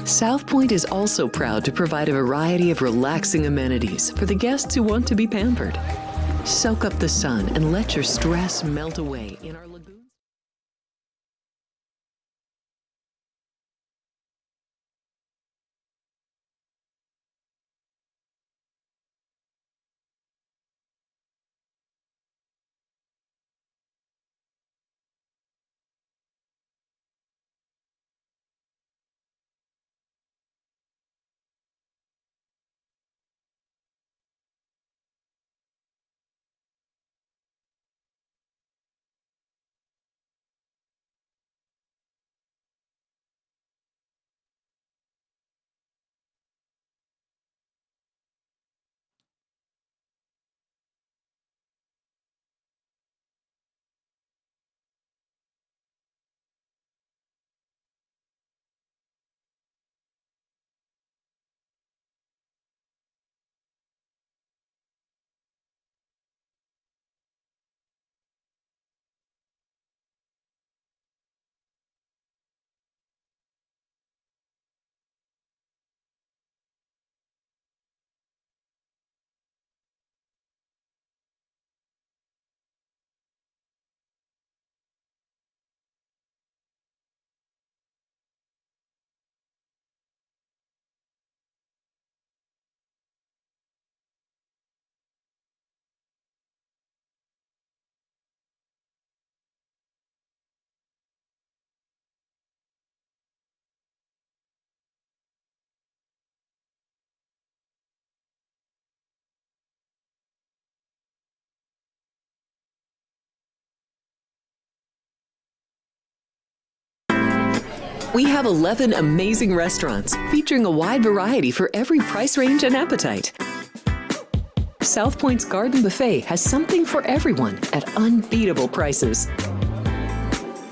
South Point is also proud to provide a variety of relaxing amenities for the guests who want to be pampered. Soak up the sun and let your stress melt away in our lagoon. We have 11 amazing restaurants featuring a wide variety for every price range and appetite. South Point's Garden Buffet has something for everyone at unbeatable prices.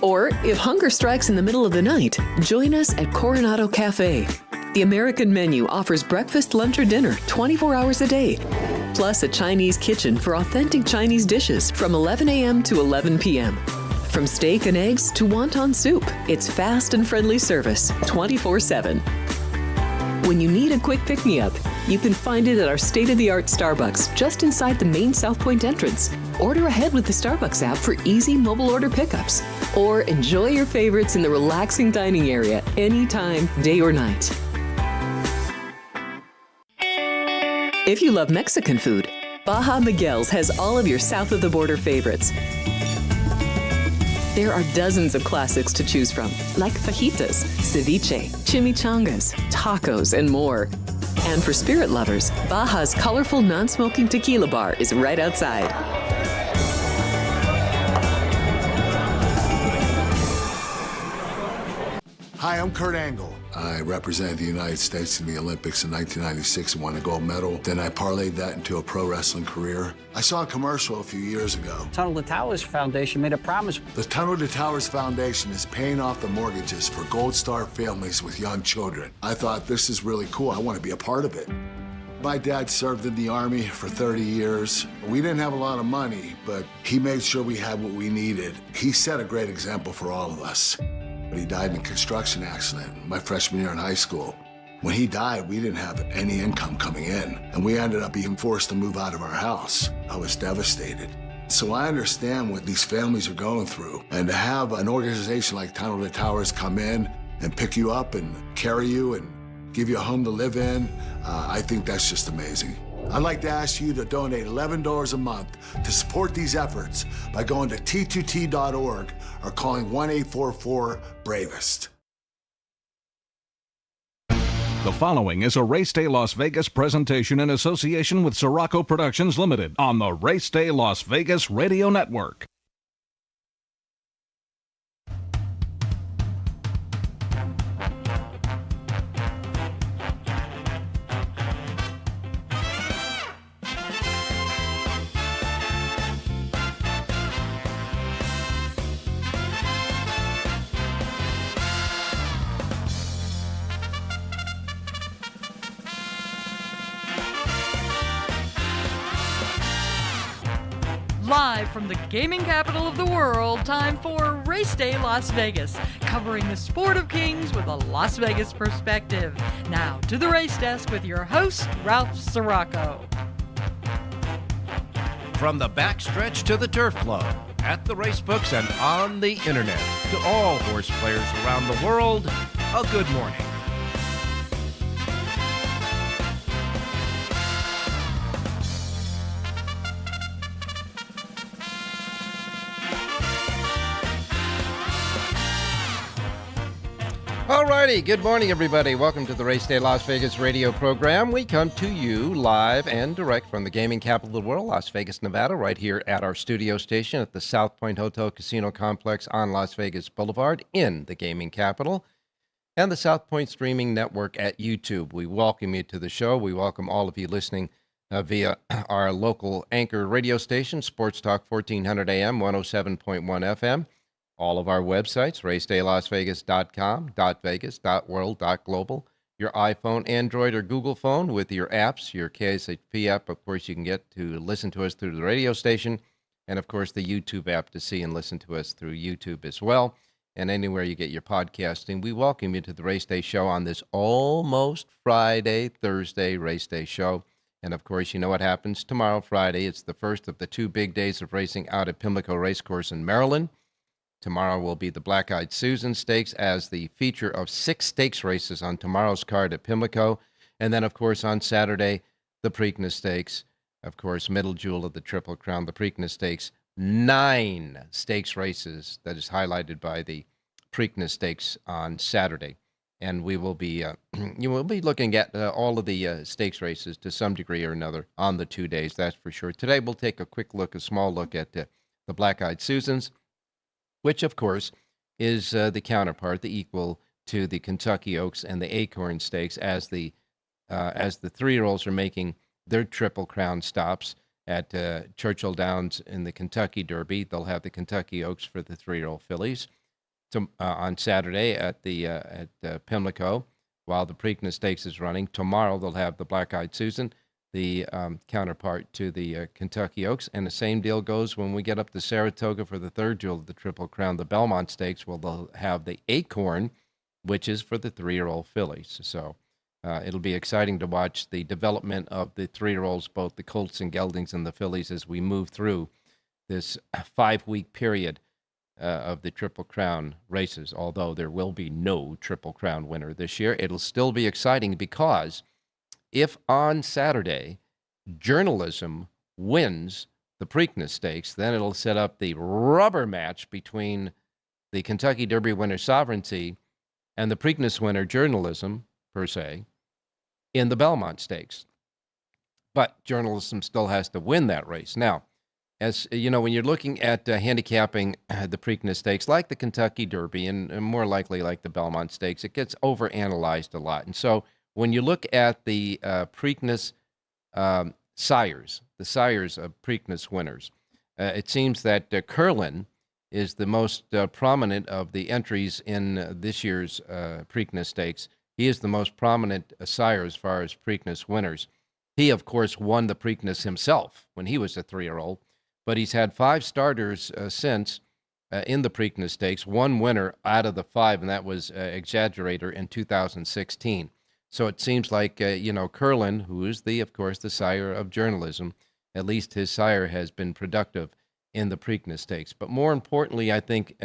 Or, if hunger strikes in the middle of the night, join us at Coronado Cafe. The American menu offers breakfast, lunch, or dinner 24 hours a day, plus a Chinese kitchen for authentic Chinese dishes from 11 a.m. to 11 p.m. From steak and eggs to wonton soup, it's fast and friendly service 24/7. When you need a quick pick-me-up, you can find it at our state-of-the-art Starbucks just inside the main South Point entrance. Order ahead with the Starbucks app for easy mobile order pickups. Or enjoy your favorites in the relaxing dining area anytime, day or night. If you love Mexican food, Baja Miguel's has all of your south-of-the-border favorites. There are dozens of classics to choose from, like fajitas, ceviche, chimichangas, tacos, and more. And for spirit lovers, Baja's colorful non-smoking tequila bar is right outside. Hi, I'm Kurt Angle. I represented the United States in the Olympics in 1996 and won a gold medal. Then I parlayed that into a pro wrestling career. I saw a commercial a few years ago. Tunnel to Towers Foundation made a promise. The Tunnel to Towers Foundation is paying off the mortgages for Gold Star families with young children. I thought, this is really cool. I want to be a part of it. My dad served in the Army for 30 years. We didn't have a lot of money, but he made sure we had what we needed. He set a great example for all of us. He died in a construction accident my freshman year in high school. When he died, we didn't have any income coming in, and we ended up being forced to move out of our house. I was devastated. So I understand what these families are going through, and to have an organization like Tunnel to Towers come in and pick you up and carry you and give you a home to live in, I think that's just amazing. I'd like to ask you to donate $11 a month to support these efforts by going to t2t.org or calling 1-844-BRAVEST. The following is a Race Day Las Vegas presentation in association with Siraco Productions Limited on the Race Day Las Vegas Radio Network. Live from the gaming capital of the world, time for Race Day Las Vegas, covering the sport of kings with a Las Vegas perspective. Now to the race desk with your host, Ralph Siraco. From the backstretch to the turf club, at the racebooks and on the internet, to all horse players around the world, a good morning. Alrighty, good morning everybody. Welcome to the Race Day Las Vegas radio program. We come to you live and direct from the gaming capital of the world, Las Vegas, Nevada, right here at our studio station at the South Point Hotel Casino Complex on Las Vegas Boulevard in the gaming capital, and the South Point Streaming Network at YouTube. We welcome you to the show. We welcome all of you listening via our local anchor radio station, Sports Talk 1400 AM, 107.1 FM. All of our websites, racedaylasvegas.com, .vegas, .world, .global. Your iPhone, Android, or Google phone with your apps, your KSHP app, of course, you can get to listen to us through the radio station, and, of course, the YouTube app to see and listen to us through YouTube as well, and anywhere you get your podcasting. We welcome you to the Race Day Show on this almost Friday, Thursday Race Day Show. And, of course, you know what happens tomorrow, Friday. It's the first of the two big days of racing out at Pimlico Racecourse in Maryland. Tomorrow will be the Black-Eyed Susan Stakes as the feature of 6 stakes races on tomorrow's card at Pimlico. And then, of course, on Saturday, the Preakness Stakes. Of course, middle jewel of the Triple Crown, the Preakness Stakes. 9 stakes races that is highlighted by the Preakness Stakes on Saturday. And we will be, you will be looking at all of the stakes races to some degree or another on the 2 days, that's for sure. Today, we'll take a quick look, a small look at the Black-Eyed Susans, which, of course, is the counterpart, the equal to the Kentucky Oaks and the Acorn Stakes as the 3-year-olds are making their Triple Crown stops at Churchill Downs in the Kentucky Derby. They'll have the Kentucky Oaks for the 3-year-old fillies on Saturday at Pimlico while the Preakness Stakes is running. Tomorrow they'll have the Black-Eyed Susan, the counterpart to the Kentucky Oaks. And the same deal goes when we get up to Saratoga for the 3rd jewel of the Triple Crown, the Belmont Stakes. They'll have the Acorn, which is for the 3-year-old fillies. So it'll be exciting to watch the development of the 3-year-olds, both the Colts and Geldings and the fillies, as we move through this 5-week period of the Triple Crown races. Although there will be no Triple Crown winner this year, it'll still be exciting because if on Saturday journalism wins the Preakness Stakes, then it'll set up the rubber match between the Kentucky Derby winner Sovereignty and the Preakness winner Journalism, per se, in the Belmont Stakes. But journalism still has to win that race. Now, as you know, when you're looking at handicapping the Preakness Stakes, like the Kentucky Derby and more likely like the Belmont Stakes, it gets overanalyzed a lot. And so when you look at the Preakness sires, the sires of Preakness winners, it seems that Curlin is the most prominent of the entries in this year's Preakness Stakes. He is the most prominent sire as far as Preakness winners. He, of course, won the Preakness himself when he was a 3-year-old, but he's had 5 starters since in the Preakness Stakes, 1 winner out of the 5, and that was Exaggerator in 2016. So it seems like, Curlin, who is, of course, the sire of journalism, at least his sire has been productive in the Preakness Stakes. But more importantly, I think,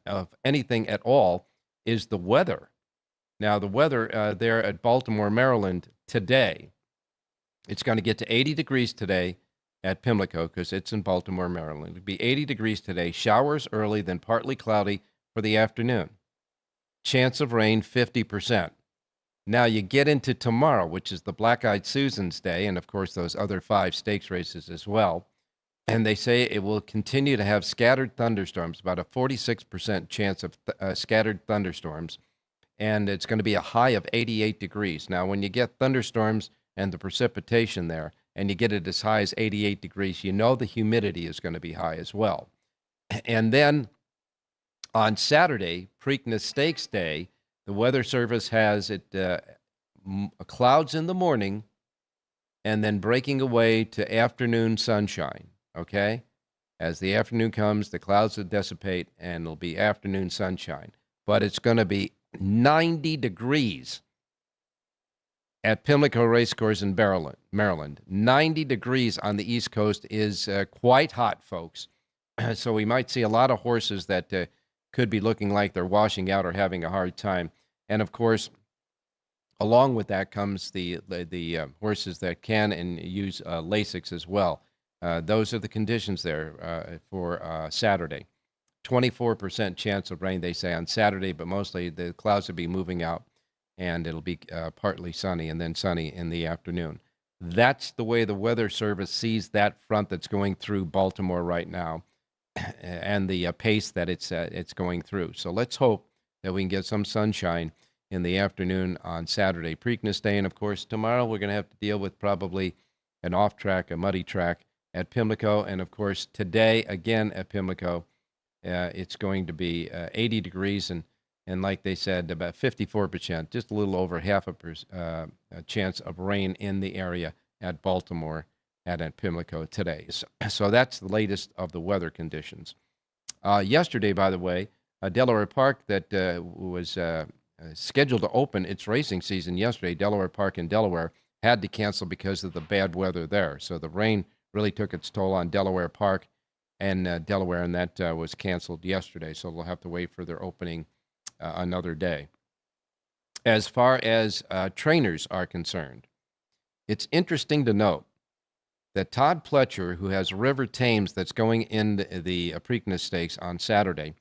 of anything at all, is the weather. Now, the weather there at Baltimore, Maryland today, it's going to get to 80 degrees today at Pimlico because it's in Baltimore, Maryland. It'll be 80 degrees today, showers early, then partly cloudy for the afternoon. Chance of rain, 50%. Now you get into tomorrow, which is the Black-Eyed Susan's Day, and of course those other 5 stakes races as well. And they say it will continue to have scattered thunderstorms, about a 46% chance of scattered thunderstorms. And it's going to be a high of 88 degrees. Now, when you get thunderstorms and the precipitation there, and you get it as high as 88 degrees, you know the humidity is going to be high as well. And then on Saturday, Preakness Stakes Day, the Weather Service has it clouds in the morning and then breaking away to afternoon sunshine, okay? As the afternoon comes, the clouds will dissipate, and it'll be afternoon sunshine. But it's going to be 90 degrees at Pimlico Racecourse in Maryland. 90 degrees on the East Coast is quite hot, folks. So we might see a lot of horses that could be looking like they're washing out or having a hard time. And, of course, along with that comes the horses that can and use Lasix as well. Those are the conditions there for Saturday. 24% chance of rain, they say, on Saturday, but mostly the clouds will be moving out, and it'll be partly sunny and then sunny in the afternoon. That's the way the Weather Service sees that front that's going through Baltimore right now and the pace that it's going through. So let's hope that we can get some sunshine in the afternoon on Saturday, Preakness Day. And, of course, tomorrow we're going to have to deal with probably an off-track, a muddy track at Pimlico. And, of course, today, again at Pimlico, it's going to be 80 degrees and like they said, about 54%, just a little over half a chance of rain in the area at Baltimore and at Pimlico today. So that's the latest of the weather conditions. Yesterday, by the way, Delaware Park that was scheduled to open its racing season yesterday, Delaware Park in Delaware, had to cancel because of the bad weather there. So the rain really took its toll on Delaware Park and Delaware, and that was canceled yesterday. So we'll have to wait for their opening another day. As far as trainers are concerned, it's interesting to note that Todd Pletcher, who has River Thames that's going in the Preakness Stakes on Saturday,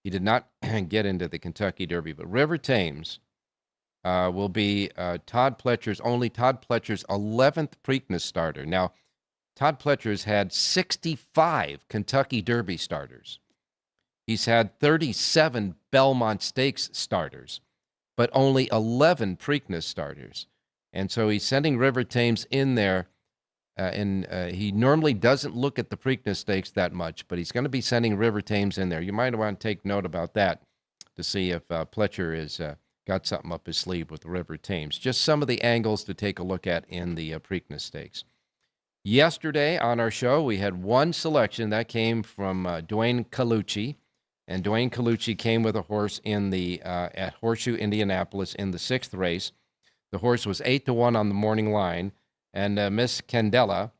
he did not get into the Kentucky Derby, but River Thames will be Todd Pletcher's 11th Preakness starter. Now, Todd Pletcher's had 65 Kentucky Derby starters. He's had 37 Belmont Stakes starters, but only 11 Preakness starters. And so he's sending River Thames in there, and he normally doesn't look at the Preakness Stakes that much, but he's going to be sending River Thames in there. You might want to take note about that to see if Pletcher has got something up his sleeve with River Thames. Just some of the angles to take a look at in the Preakness Stakes. Yesterday on our show, we had one selection that came from Dwayne Colucci. And Dwayne Colucci came with a horse in the at Horseshoe, Indianapolis, in the 6th race. The horse was 8-1 on the morning line, and Miss Candela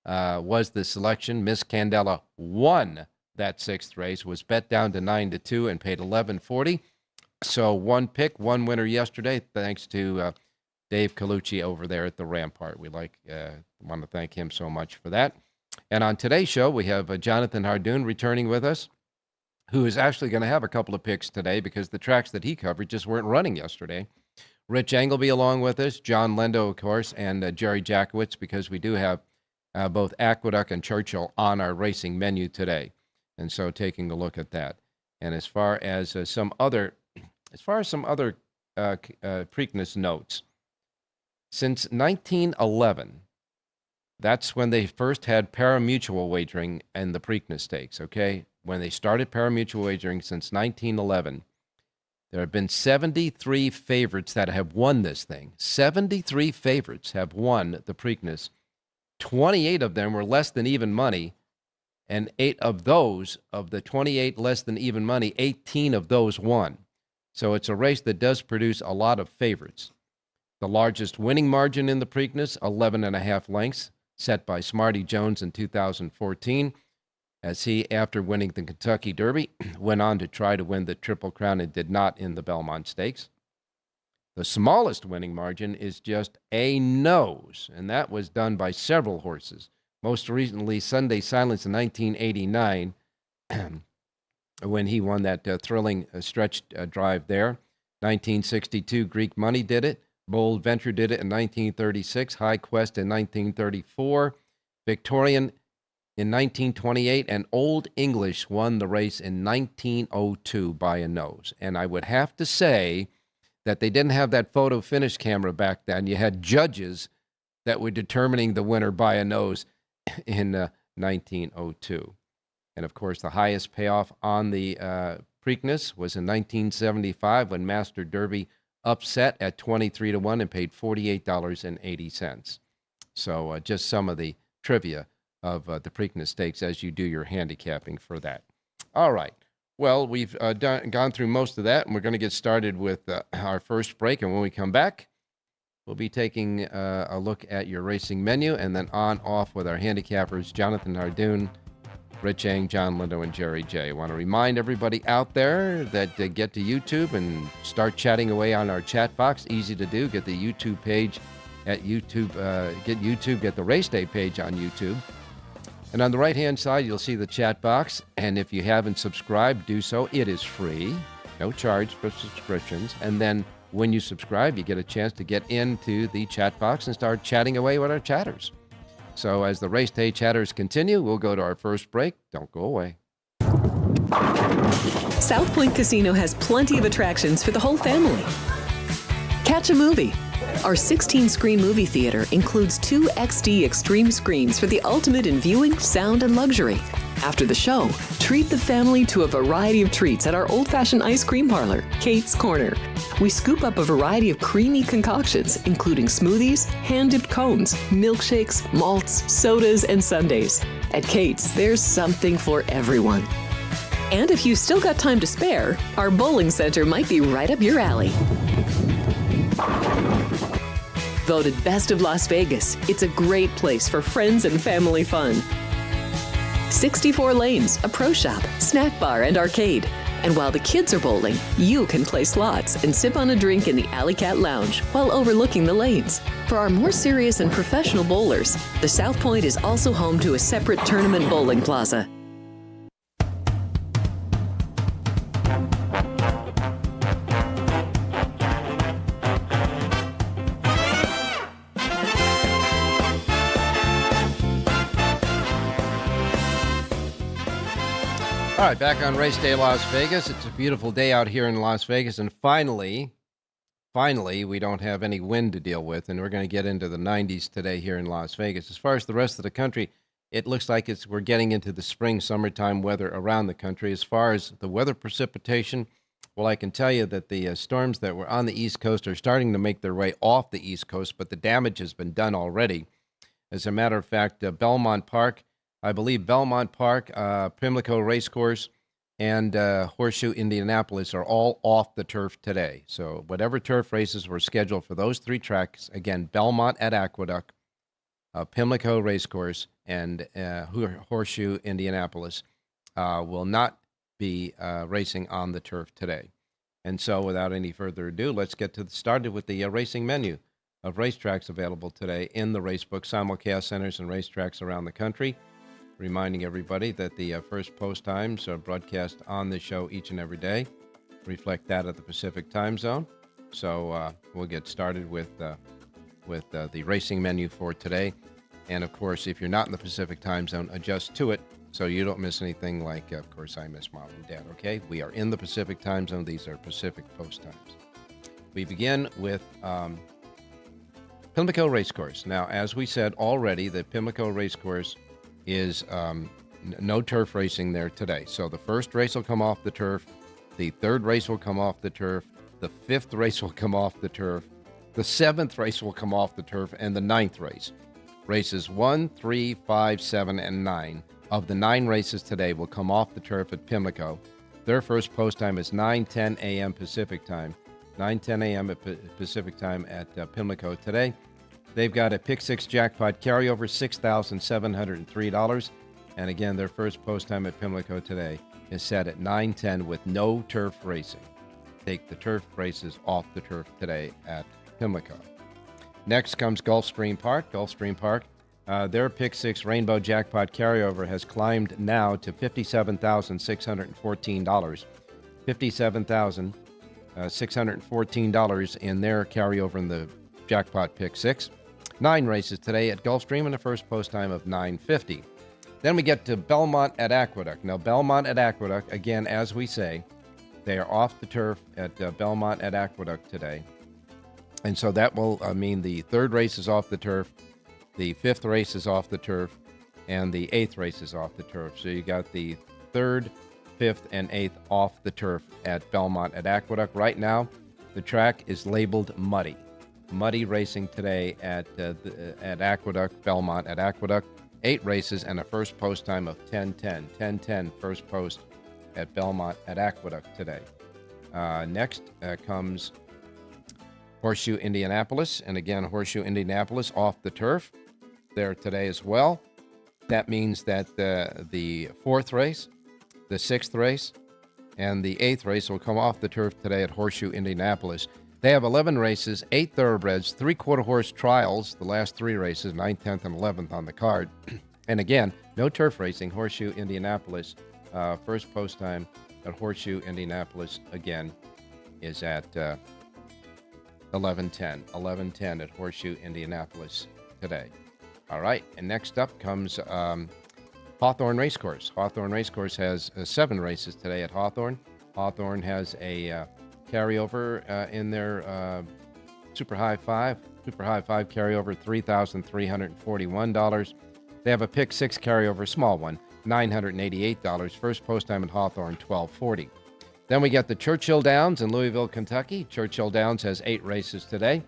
was the selection. Miss Candela won that 6th race, was bet down to 9-2, and paid $11.40. So one pick, one winner yesterday, thanks to Dave Colucci over there at the Rampart. We want to thank him so much for that. And on today's show, we have Jonathan Hardoon returning with us, who is actually going to have a couple of picks today because the tracks that he covered just weren't running yesterday. Rich Engleby along with us, John Lendo, of course, and Jerry Jackowitz, because we do have both Aqueduct and Churchill on our racing menu today. And so taking a look at that. And as far as some other Preakness notes, since 1911, that's when they first had pari-mutuel wagering in the Preakness Stakes, okay? When they started pari-mutuel wagering since 1911, there have been 73 favorites that have won this thing. 73 favorites have won the Preakness. 28 of them were less than even money, and 8 of those, of the 28 less than even money, 18 of those won. So it's a race that does produce a lot of favorites. The largest winning margin in the Preakness, 11.5 lengths, set by Smarty Jones in 2014, as he, after winning the Kentucky Derby, went on to try to win the Triple Crown and did not in the Belmont Stakes. The smallest winning margin is just a nose, and that was done by several horses. Most recently, Sunday Silence in 1989, when he won that thrilling stretch drive there. 1962, Greek Money did it. Bold Venture did it in 1936, High Quest in 1934, Victorian in 1928, and Old English won the race in 1902 by a nose. And I would have to say that they didn't have that photo finish camera back then. You had judges that were determining the winner by a nose in 1902. And, of course, the highest payoff on the Preakness was in 1975 when Master Derby upset at 23-1 and paid $48.80. So just some of the trivia of the Preakness Stakes as you do your handicapping for that. All right. Well, we've gone through most of that, and we're going to get started with our first break. And when we come back, we'll be taking a look at your racing menu, and then off with our handicappers, Jonathan Hardoon, Rich Eng, John Lindo, and Jerry J. I want to remind everybody out there that get to YouTube and start chatting away on our chat box. Easy to do. Get the YouTube page at YouTube. Get the Race Day page on YouTube. And on the right-hand side, you'll see the chat box. And if you haven't subscribed, do so. It is free. No charge for subscriptions. And then when you subscribe, you get a chance to get into the chat box and start chatting away with our chatters. So as the Race Day chatters continue, we'll go to our first break. Don't go away. South Point Casino has plenty of attractions for the whole family. Catch a movie. Our 16-screen movie theater includes 2 XD Extreme screens for the ultimate in viewing, sound, and luxury. After the show, treat the family to a variety of treats at our old-fashioned ice cream parlor, Kate's Corner. We scoop up a variety of creamy concoctions, including smoothies, hand-dipped cones, milkshakes, malts, sodas, and sundaes. At Kate's, there's something for everyone. And if you've still got time to spare, our bowling center might be right up your alley. Voted Best of Las Vegas, it's a great place for friends and family fun. 64 lanes, a pro shop, snack bar, and arcade. And while the kids are bowling, you can play slots and sip on a drink in the Alley Cat Lounge while overlooking the lanes. For our more serious and professional bowlers, the South Point is also home to a separate tournament bowling plaza. All right, back on Race Day Las Vegas. It's a beautiful day out here in Las Vegas, and finally, we don't have any wind to deal with, and we're going to get into the 90s today here in Las Vegas. As far as the rest of the country, it looks like we're getting into the spring, summertime weather around the country. As far as the weather precipitation, well, I can tell you that the storms that were on the East Coast are starting to make their way off the East Coast, but the damage has been done already. As a matter of fact, Belmont Park, Pimlico Racecourse, and Horseshoe Indianapolis are all off the turf today. So whatever turf races were scheduled for those 3 tracks, again, Belmont at Aqueduct, Pimlico Racecourse, and Horseshoe Indianapolis will not be racing on the turf today. And so without any further ado, let's get started with the racing menu of racetracks available today in the Racebook simulcast centers and racetracks around the country. Reminding everybody that the first post times are broadcast on the show each and every day, reflect that of the Pacific time zone. So we'll get started with the racing menu for today. And of course, if you're not in the Pacific time zone, adjust to it so you don't miss anything like, of course, I miss Mom and Dad, okay? We are in the Pacific time zone. These are Pacific post times. We begin with Pimlico Racecourse. Now, as we said already, the Pimlico Racecourse is no turf racing there today. So the first race will come off the turf, the third race will come off the turf, the fifth race will come off the turf, the seventh race will come off the turf, and the ninth race. Races 1, 3, 5, 7, and 9 of the 9 races today will come off the turf at Pimlico. Their first post time is 9:10 a.m. Pacific time. 9:10 a.m. Pacific time at Pimlico today. They've got a Pick 6 jackpot carryover, $6,703. And again, their first post time at Pimlico today is set at 9:10 with no turf racing. Take the turf races off the turf today at Pimlico. Next comes Gulfstream Park. Gulfstream Park, their Pick 6 Rainbow Jackpot carryover has climbed now to $57,614. $57,614 in their carryover in the Jackpot Pick 6. 9 races today at Gulfstream and a first post time of 9:50. Then we get to Belmont at Aqueduct. Now, Belmont at Aqueduct, again, as we say, they are off the turf at Belmont at Aqueduct today. And so that will mean the third race is off the turf, the fifth race is off the turf, and the eighth race is off the turf. So you got the third, fifth, and eighth off the turf at Belmont at Aqueduct. Right now, the track is labeled muddy. Muddy racing today at Aqueduct, Belmont at Aqueduct. 8 races, and a first post time of 10:10. 10:10 first post at Belmont at Aqueduct today. Next comes Horseshoe Indianapolis, and again, Horseshoe Indianapolis off the turf there today as well. That means that the 4th race, the 6th race, and the 8th race will come off the turf today at Horseshoe Indianapolis. They have 11 races, 8 thoroughbreds, 3/4 horse trials, the last 3 races, 9th, 10th, and 11th on the card. And again, no turf racing, Horseshoe Indianapolis. First post time at Horseshoe Indianapolis, again, is at 11:10. 11:10 at Horseshoe Indianapolis today. All right, and next up comes Hawthorne Racecourse. Hawthorne Racecourse has 7 races today at Hawthorne. Hawthorne has a carryover in their Super High Five carryover, $3,341. They have a Pick 6 carryover, small one, $988. First post time at Hawthorne, $1,240. Then we get the Churchill Downs in Louisville, Kentucky. Churchill Downs has 8 races today.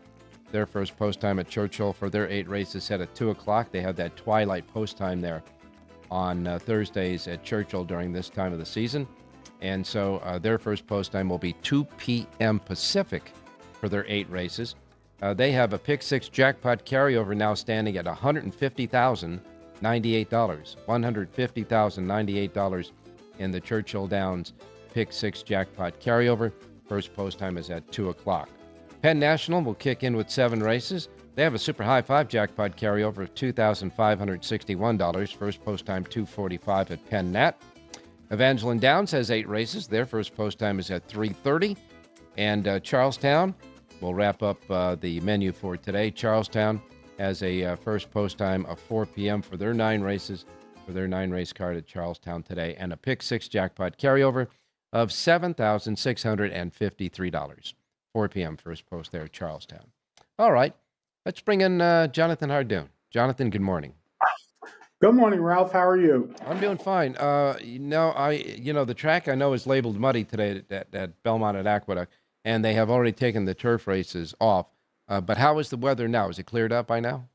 Their first post time at Churchill for their 8 races set at 2 o'clock. They have that twilight post time there on Thursdays at Churchill during this time of the season. And so their first post time will be 2 p.m. Pacific for their 8 races. They have a Pick 6 jackpot carryover now standing at $150,098. $150,098 in the Churchill Downs Pick 6 jackpot carryover. First post time is at 2 o'clock. Penn National will kick in with 7 races. They have a Super High 5 jackpot carryover of $2,561. First post time $245 at Penn Nat. Evangeline Downs has 8 races. Their first post time is at 3:30. And Charlestown will wrap up the menu for today. Charlestown has a first post time of 4 p.m. for their 9 races, for their 9 race card at Charlestown today, and a Pick 6 jackpot carryover of $7,653. 4 p.m. first post there at Charlestown. All right, let's bring in Jonathan Hardoon. Jonathan, good morning. Good morning, Ralph. How are you? I'm doing fine. The track I know is labeled muddy today at Belmont at Aqueduct, and they have already taken the turf races off. But how is the weather now? Is it cleared up by now?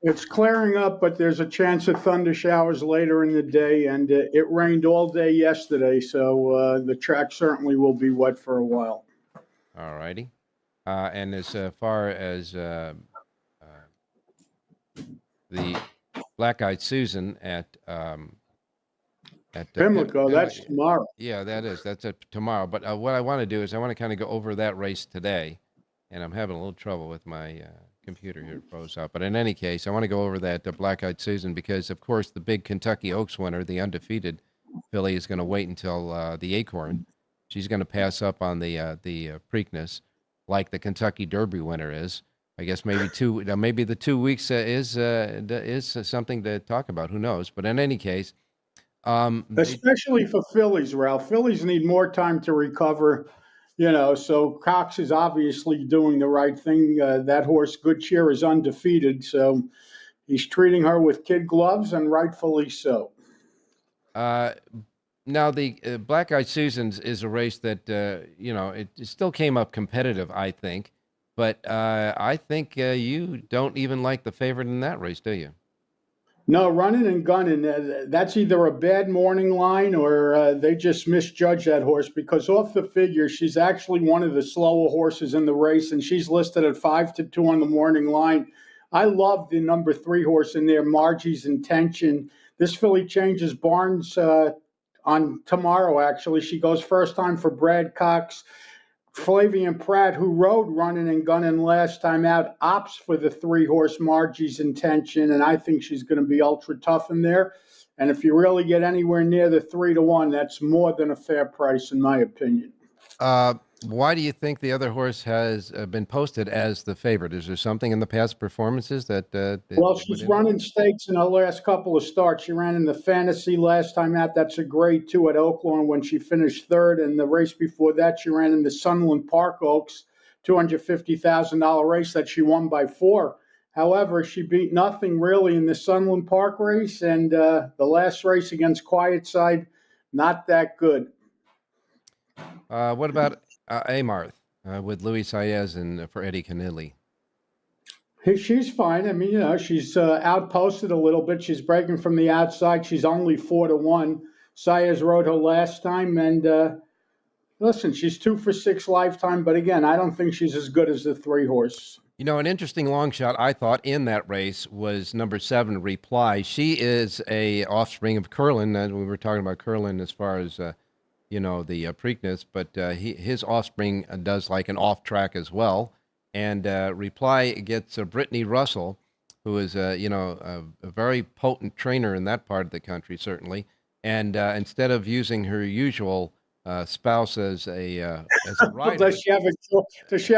It's clearing up, but there's a chance of thunder showers later in the day, and it rained all day yesterday, so the track certainly will be wet for a while. All righty. And as far as the Black-Eyed Susan at Pimlico, that's tomorrow. Yeah, that's tomorrow. But what I want to do is I want to kind of go over that race today, and I'm having a little trouble with my computer here. It froze up. But in any case, I want to go over that Black-Eyed Susan because, of course, the big Kentucky Oaks winner, the undefeated filly, is going to wait until the Acorn. She's going to pass up on the Preakness, like the Kentucky Derby winner is. I guess maybe the 2 weeks is something to talk about. Who knows? But in any case, especially for fillies, Ralph. Fillies need more time to recover, so Cox is obviously doing the right thing. That horse, Good Cheer, is undefeated, so he's treating her with kid gloves, and rightfully so. Now, the Black-Eyed Susans is a race that, it still came up competitive, I think. But I think you don't even like the favorite in that race, do you? No, Running and Gunning, that's either a bad morning line or they just misjudged that horse because off the figure, she's actually one of the slower horses in the race, and she's listed at 5-2 on the morning line. I love the number 3 horse in there, Margie's Intention. This filly changes barns on tomorrow, actually. She goes first time for Brad Cox. Flavian Pratt, who rode Running and Gunning last time out, opts for the 3 horse Margie's Intention, and I think she's going to be ultra tough in there. And if you really get anywhere near the 3-1, that's more than a fair price, in my opinion. Why do you think the other horse has been posted as the favorite? Is there something in the past performances that... well, she's running stakes in her last couple of starts. She ran in the Fantasy last time out. That's a grade 2 at Oaklawn when she finished 3rd. And the race before that, she ran in the Sunland Park Oaks, $250,000 race that she won by 4. However, she beat nothing really in the Sunland Park race. And the last race against Quiet Side, not that good. What about Amarth with Luis Saez and for Eddie Canelli? She's fine. I mean, she's outposted a little bit. She's breaking from the outside. She's only 4-1. Saez rode her last time, and listen, she's 2 for 6 lifetime. But again, I don't think she's as good as the 3 horse. An interesting long shot I thought in that race was number 7, Reply. She is a offspring of Curlin. We were talking about Curlin as far as the Preakness, but his offspring does like an off track as well. And Reply gets Brittany Russell, who is a very potent trainer in that part of the country, certainly. And instead of using her usual spouse as a rider, Does she have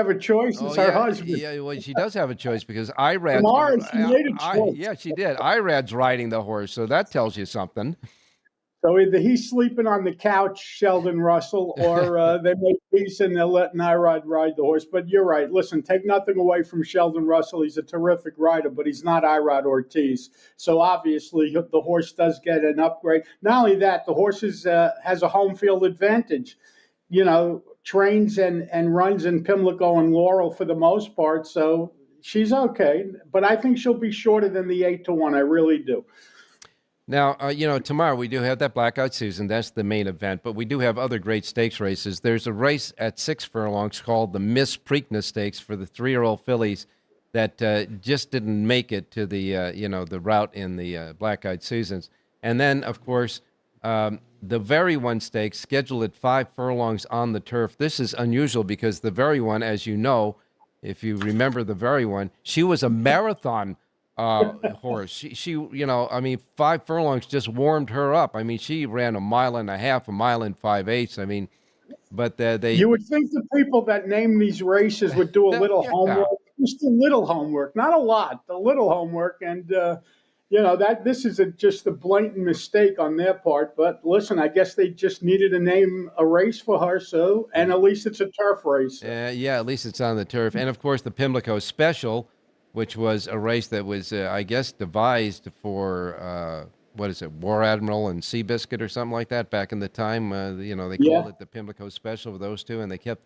a choice? It's her husband. Yeah, well, she does have a choice because Irad. Tomorrow she made a choice. Yeah, she did. Irad's riding the horse, so that tells you something. So either he's sleeping on the couch, Sheldon Russell, or they make peace and they're letting Irad ride the horse. But you're right. Listen, take nothing away from Sheldon Russell. He's a terrific rider, but he's not Irad Ortiz. So obviously the horse does get an upgrade. Not only that, the horse has a home field advantage. Trains and runs in Pimlico and Laurel for the most part. So she's okay. But I think she'll be shorter than the 8-1. I really do. Now, tomorrow we do have that Blackout Susan. That's the main event, but we do have other great stakes races. There's a race at 6 furlongs called the Miss Preakness Stakes for the 3-year-old fillies that just didn't make it to the the route in the Black-Eyed Susans. And then, of course, the Very One Stakes scheduled at 5 furlongs on the turf. This is unusual because the Very One, as you know, if you remember the Very One, she was a marathon horse. She 5 furlongs just warmed her up. I mean, she ran 1.5 miles, 1.5 miles in 5/8. I mean, but they. You would think the people that name these races would do a little homework, just a little homework, not a lot, a little homework, and that this is just a blatant mistake on their part. But listen, I guess they just needed to name a race for her, and at least it's a turf race. At least it's on the turf, and of course the Pimlico Special, which was a race that was, I guess, devised for, War Admiral and Seabiscuit or something like that back in the time. They called it the Pimlico Special with those two, and they kept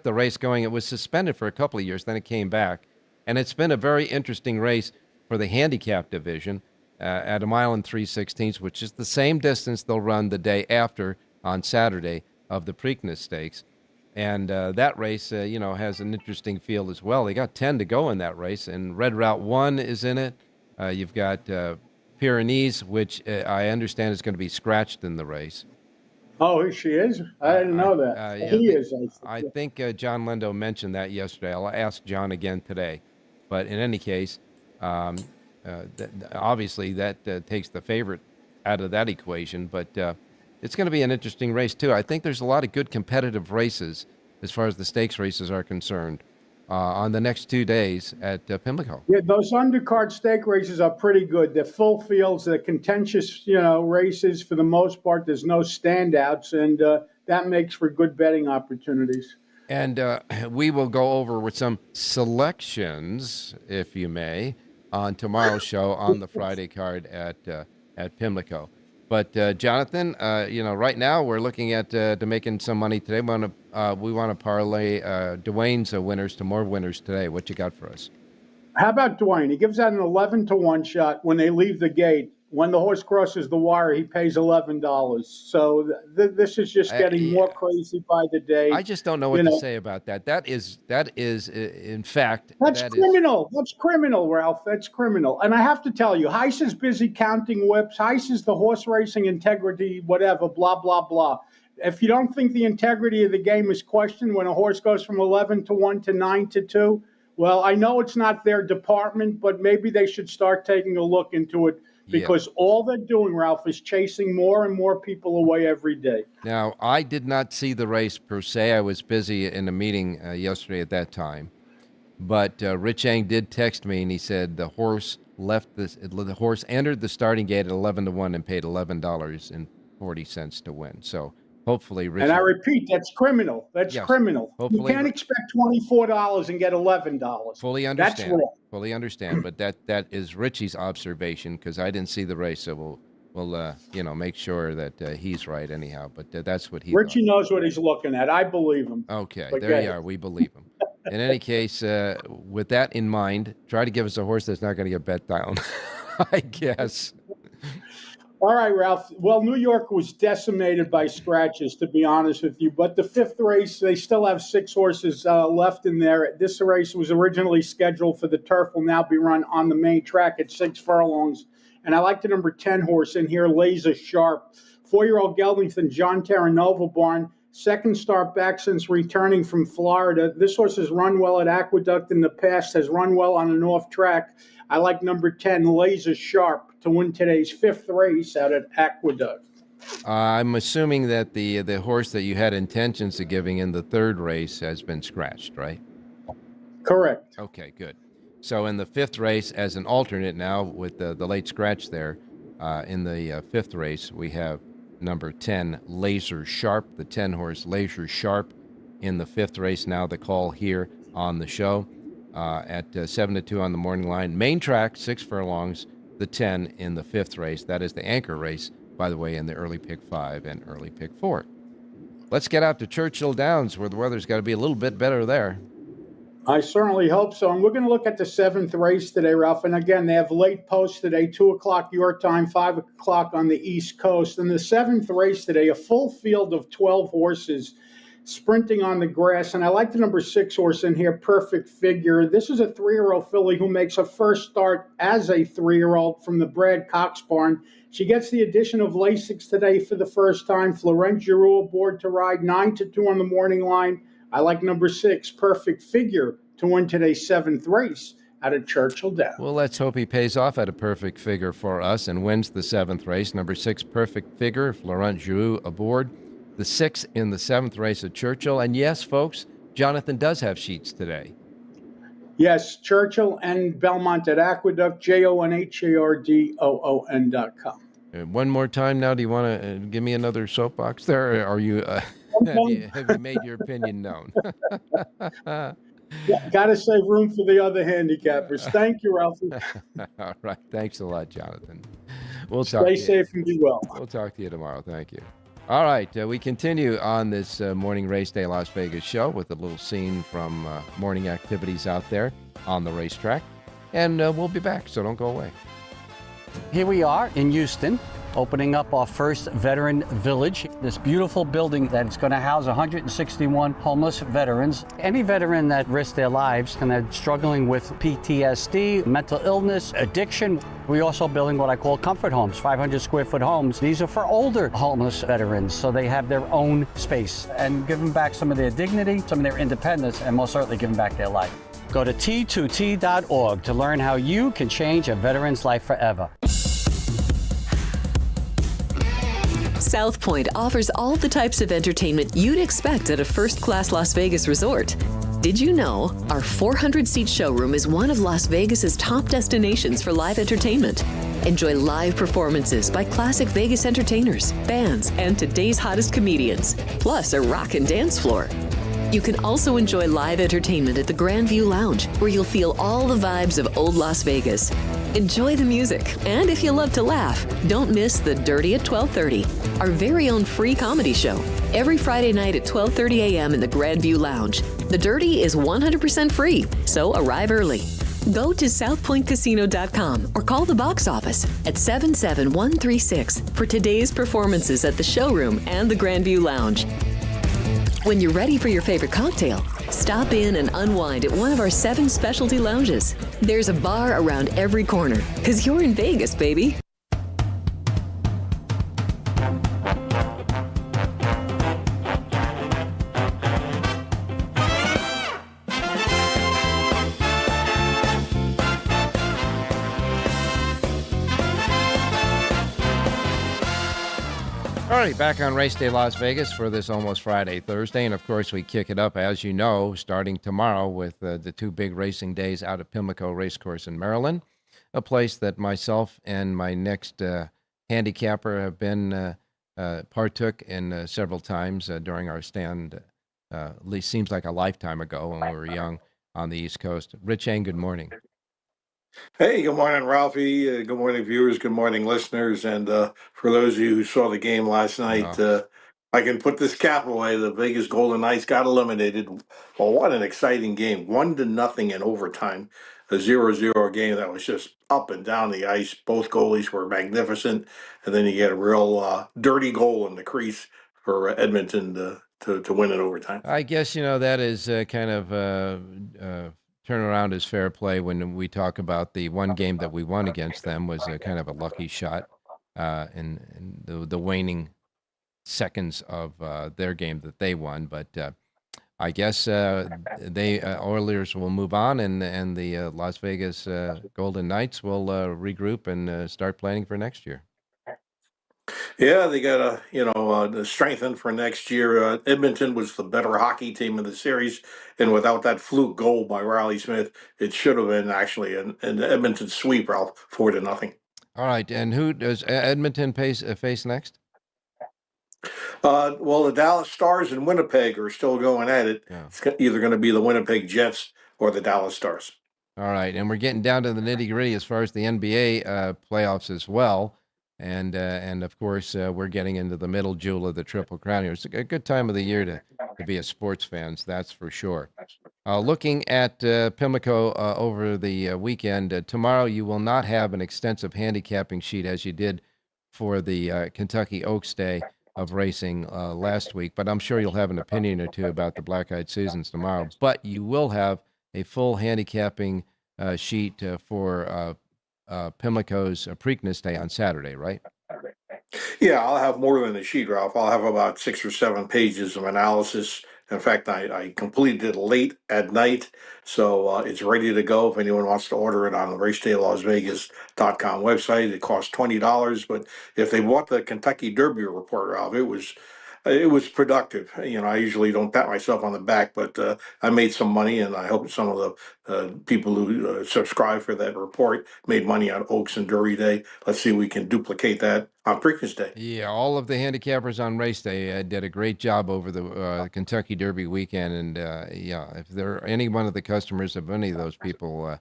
the race going. It was suspended for a couple of years, then it came back. And it's been a very interesting race for the handicap division at 1 mile and 3/16, which is the same distance they'll run the day after on Saturday of the Preakness Stakes. And that race, has an interesting field as well. They got 10 to go in that race, and Red Route 1 is in it. You've got Pyrenees, which I understand is going to be scratched in the race. Oh, she is? I didn't know that. He is. I think John Lindo mentioned that yesterday. I'll ask John again today. But in any case, obviously that takes the favorite out of that equation. But it's going to be an interesting race, too. I think there's a lot of good competitive races as far as the stakes races are concerned on the next 2 days at Pimlico. Yeah, those undercard stake races are pretty good. They're full fields. They're contentious, races for the most part. There's no standouts, and that makes for good betting opportunities. And we will go over with some selections, if you may, on tomorrow's show on the Friday card at Pimlico. But Jonathan, right now we're looking at making some money today. We want to parlay Dwayne's winners to more winners today. What you got for us? How about Dwayne? He gives out an 11-1 shot when they leave the gate. When the horse crosses the wire, he pays $11. So this is just getting more crazy by the day. I just don't know what to say about that. That is, in fact, that's criminal. That's criminal, Ralph. That's criminal. And I have to tell you, Heiss is busy counting whips. Heiss is the horse racing integrity, whatever, blah, blah, blah. If you don't think the integrity of the game is questioned when a horse goes from 11-1 to 9-2, well, I know it's not their department, but maybe they should start taking a look into it. Because all they're doing, Ralph, is chasing more and more people away every day. Now, I did not see the race per se. I was busy in a meeting yesterday at that time. But Rich Yang did text me, and he said the horse entered the starting gate at 11-1 and paid $11.40 to win. So hopefully, Rich. And I repeat, that's criminal. That's criminal. Hopefully, you can't expect $24 and get $11. Fully understand. That's wrong. Fully understand. But that is Richie's observation because I didn't see the race, so we'll make sure that he's right anyhow. But that's what he. Richie knows what he's looking at. I believe him. Okay, there you are. We believe him. In any case, with that in mind, try to give us a horse that's not going to get bet down, I guess. All right, Ralph. Well, New York was decimated by scratches, to be honest with you. But the fifth race, they still have 6 horses left in there. This race was originally scheduled for the turf, will now be run on the main track at 6 furlongs. And I like the number 10 horse in here, Laser Sharp. 4-year-old Geldington, John Terranova barn. Second start back since returning from Florida. This horse has run well at Aqueduct in the past, has run well on an off track. I like number 10, Laser Sharp, to win today's 5th race out at Aqueduct. I'm assuming that the horse that you had intentions of giving in the 3rd race has been scratched, right? Correct. Okay, good. So in the 5th race, as an alternate now with the late scratch there, in the 5th race, we have number 10, Laser Sharp, the 10 horse Laser Sharp in the 5th race. Now the call here on the show at 7-2 on the morning line. Main track, 6 furlongs, the 10 in the 5th race. That is the anchor race, by the way, in the early pick 5 and early pick 4. Let's get out to Churchill Downs, where the weather's got to be a little bit better there. I certainly hope so. And we're going to look at the 7th race today, Ralph. And again, they have late post today, 2 o'clock your time, 5 o'clock on the East Coast. And the 7th race today, a full field of 12 horses sprinting on the grass. And I like the number 6 horse in here, Perfect Figure. This is a 3-year-old filly who makes a first start as a 3-year-old from the Brad Cox barn. She gets the addition of Lasix today for the first time. Florent Giroux aboard to ride, 9-2 on the morning line. I like number 6, Perfect Figure, to win today's 7th race out of Churchill Downs. Well, let's hope he pays off at a Perfect Figure for us and wins the 7th race. Number 6, Perfect Figure, Florent Giroux aboard. The 6th in the 7th race at Churchill. And yes, folks, Jonathan does have sheets today. Yes, Churchill and Belmont at Aqueduct, JONHARDOON.com. One more time now, do you want to give me another soapbox there? Or are you, have you made your opinion known? Got to save room for the other handicappers. Thank you, Ralphie. All right. Thanks a lot, Jonathan. We'll talk Stay to you. safe and be well. We'll talk to you tomorrow. Thank you. All right. We continue on this morning Race Day Las Vegas show with a little scene from morning activities out there on the racetrack. And we'll be back, so don't go away. Here we are in Houston, opening up our first veteran village. This beautiful building that's going to house 161 homeless veterans. Any veteran that risks their lives and they're struggling with PTSD, mental illness, addiction. We're also building what I call comfort homes, 500 square foot homes. These are for older homeless veterans, so they have their own space and give them back some of their dignity, some of their independence, and most certainly give them back their life. Go to T2T.org to learn how you can change a veteran's life forever. South Point offers all the types of entertainment you'd expect at a first-class Las Vegas resort. Did you know our 400-seat showroom is one of Las Vegas's top destinations for live entertainment? Enjoy live performances by classic Vegas entertainers, bands, and today's hottest comedians, plus a rock and dance floor. You can also enjoy live entertainment at the Grandview Lounge, where you'll feel all the vibes of old Las Vegas. Enjoy the music, and if you love to laugh, don't miss The Dirty at 12:30, our very own free comedy show. Every Friday night at 12:30 a.m. in the Grandview Lounge. The Dirty is 100% free, so arrive early. Go to southpointcasino.com or call the box office at 77136 for today's performances at the showroom and the Grandview Lounge. When you're ready for your favorite cocktail, stop in and unwind at one of our 7 specialty lounges. There's a bar around every corner, because you're in Vegas, baby. All right, back on Race Day Las Vegas for this almost Friday, Thursday. And, of course, we kick it up, as you know, starting tomorrow with the 2 big racing days out at Pimlico Racecourse in Maryland, a place that myself and my next handicapper have been partook in several times during our stand, at least seems like a lifetime ago when we were young on the East Coast. Rich Eng, good morning. Hey, good morning, Ralphie. Good morning, viewers. Good morning, listeners. And for those of you who saw the game last night, I can put this cap away. The Vegas Golden Knights got eliminated. Well, what an exciting game. 1-0 in overtime. A 0-0 game that was just up and down the ice. Both goalies were magnificent. And then you get a real dirty goal in the crease for Edmonton to win in overtime. I guess, that is kind of turnaround is fair play when we talk about the one game that we won against them was a kind of a lucky shot in the waning seconds of their game that they won. But I guess they Oilers will move on, and the Las Vegas Golden Knights will regroup and start planning for next year. Yeah, they got to strengthen for next year. Edmonton was the better hockey team in the series, and without that fluke goal by Riley Smith, it should have been actually an Edmonton sweep, Ralph, 4-0. All right, and who does Edmonton face next? Well, the Dallas Stars and Winnipeg are still going at it. Yeah. It's either going to be the Winnipeg Jets or the Dallas Stars. All right, and we're getting down to the nitty-gritty as far as the NBA playoffs as well. And of course, we're getting into the middle jewel of the Triple Crown here. It's a good time of the year to be a sports fan, that's for sure. Looking at Pimlico over the weekend, tomorrow you will not have an extensive handicapping sheet as you did for the Kentucky Oaks Day of racing last week, but I'm sure you'll have an opinion or two about the Black-Eyed Susans tomorrow. But you will have a full handicapping sheet for Pimlico's Preakness Day on Saturday, right? Yeah, I'll have more than a sheet, Ralph. I'll have about 6 or 7 pages of analysis. In fact, I completed it late at night, so it's ready to go if anyone wants to order it on the racedaylasvegas.com website. It costs $20, but if they bought the Kentucky Derby report, Ralph, it was productive. I usually don't pat myself on the back, but I made some money, and I hope some of the people who subscribe for that report made money on Oaks and Derby Day. Let's see if we can duplicate that on Preakness Day. Yeah, all of the handicappers on race day did a great job over the Kentucky Derby weekend, and if there are any one of the customers of any of those people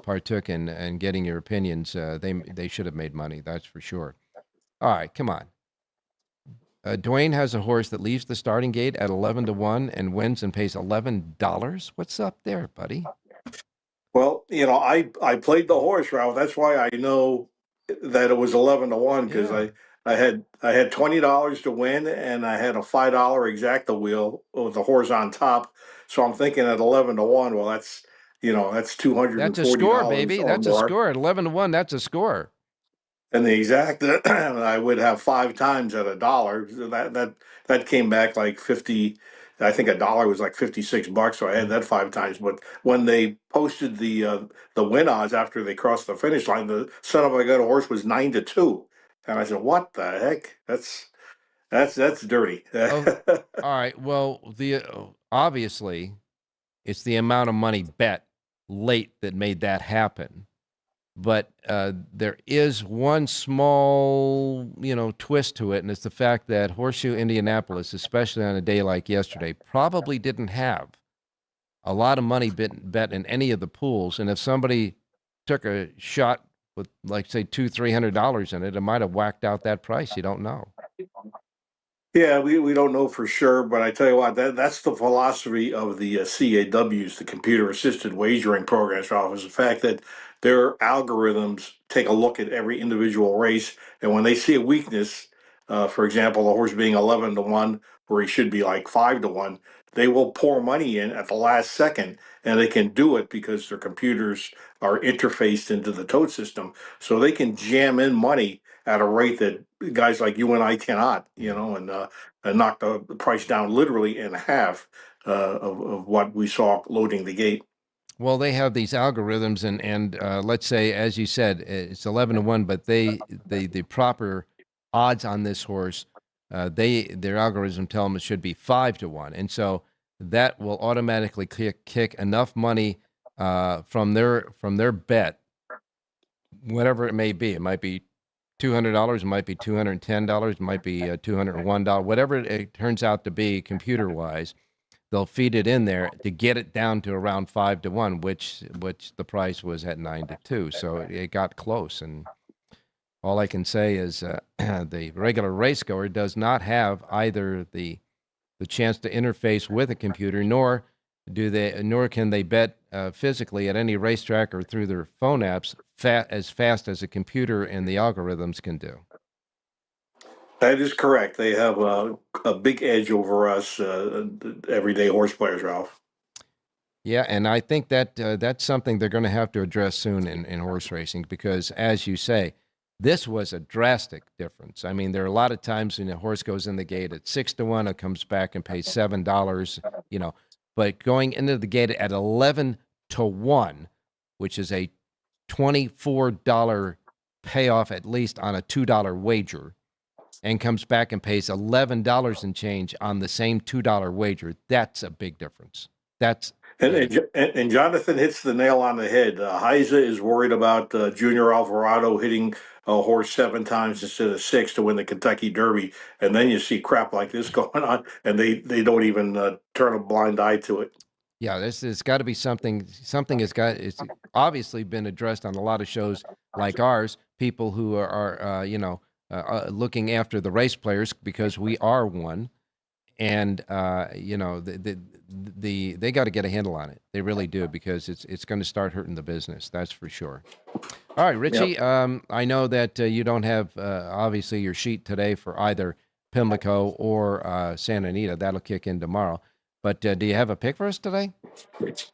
partook in getting your opinions, they should have made money. That's for sure. All right, come on. Dwayne has a horse that leaves the starting gate at 11-1 and wins and pays $11. What's up there, buddy? Well, I played the horse, Ralph. That's why I know that it was 11-1 because I had $20 to win and I had a $5 exacta wheel with the horse on top. So I'm thinking at 11-1. Well, that's $240. That's a score, baby. That's a score. At 11-1, that's a score. And the exact, I would have 5 times at $1. That came back like 50. I think $1 was like $56, so I had that 5 times. But when they posted the win odds after they crossed the finish line, the son of a gun horse was 9-2, and I said, "What the heck? That's dirty." All right. Well, obviously, it's the amount of money bet late that made that happen. But there is one small, twist to it, and it's the fact that Horseshoe Indianapolis, especially on a day like yesterday, probably didn't have a lot of money bet in any of the pools. And if somebody took a shot with, like, say, $200-300 in it, it might have whacked out that price. You don't know. Yeah, we don't know for sure, but I tell you what, that's the philosophy of the CAWs, the computer assisted wagering programs, Ralph, is the fact that their algorithms take a look at every individual race, and when they see a weakness, for example, the horse being 11-1, where he should be like 5-1, they will pour money in at the last second, and they can do it because their computers are interfaced into the tote system, so they can jam in money at a rate that guys like you and I cannot, and knock the price down literally in half of what we saw loading the gate. Well, they have these algorithms, and let's say, as you said, it's 11-1, but the proper odds on this horse, their algorithm tell them it should be 5-1, and so that will automatically kick enough money from their bet, whatever it may be. It might be $200, it might be $210, it might be $201, whatever it turns out to be computer-wise. They'll feed it in there to get it down to around 5-1, which the price was at 9-2. So it got close, and All I can say is the regular racegoer does not have either the chance to interface with a computer, nor can they bet physically at any racetrack or through their phone apps as fast as a computer and the algorithms can do. That is correct. They have a big edge over us everyday horse players, Ralph. Yeah, and I think that that's something they're going to have to address soon in horse racing because, as you say, this was a drastic difference. I mean, there are a lot of times when a horse goes in the gate at 6-1, it comes back and pays $7, but going into the gate at 11-1, which is a $24 payoff at least on a $2 wager, and comes back and pays $11 and change on the same $2 wager, that's a big difference. And Jonathan hits the nail on the head. Heiza is worried about Junior Alvarado hitting a horse 7 times instead of 6 to win the Kentucky Derby, and then you see crap like this going on, and they don't even turn a blind eye to it. Yeah, there's got to be something. It's obviously been addressed on a lot of shows like ours. People who are looking after the race players because we are one, and they got to get a handle on it. They really do because it's going to start hurting the business. That's for sure. All right, Richie. Yep. I know that you don't have obviously your sheet today for either Pimlico or Santa Anita. That'll kick in tomorrow. But do you have a pick for us today?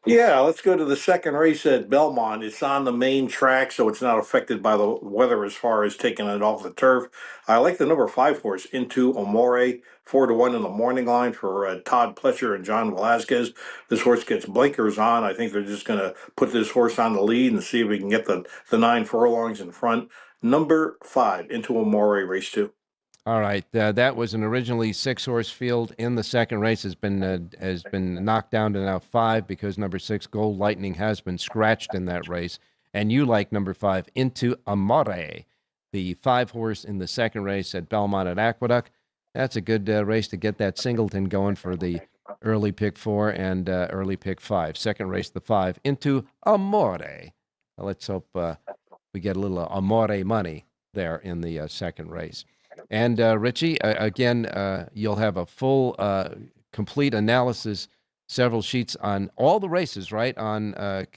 Yeah, let's go to the second race at Belmont. It's on the main track, so it's not affected by the weather as far as taking it off the turf. I like the number 5 horse, Into Amore, 4-1 in the morning line for Todd Pletcher and John Velasquez. This horse gets blinkers on. I think they're just going to put this horse on the lead and see if we can get the 9 furlongs in front. Number 5, Into Amore, race 2. All right, that was an originally 6-horse field in the second race. Has been knocked down to now 5 because number 6 Gold Lightning has been scratched in that race. And you like number 5 Into Amore, the 5-horse in the second race at Belmont at Aqueduct. That's a good race to get that singleton going for the early pick 4 and early pick 5. Second race, the 5 Into Amore. Let's hope we get a little Amore money there in the second race. And Richie, again, you'll have a full, complete analysis, several sheets on all the races, right, on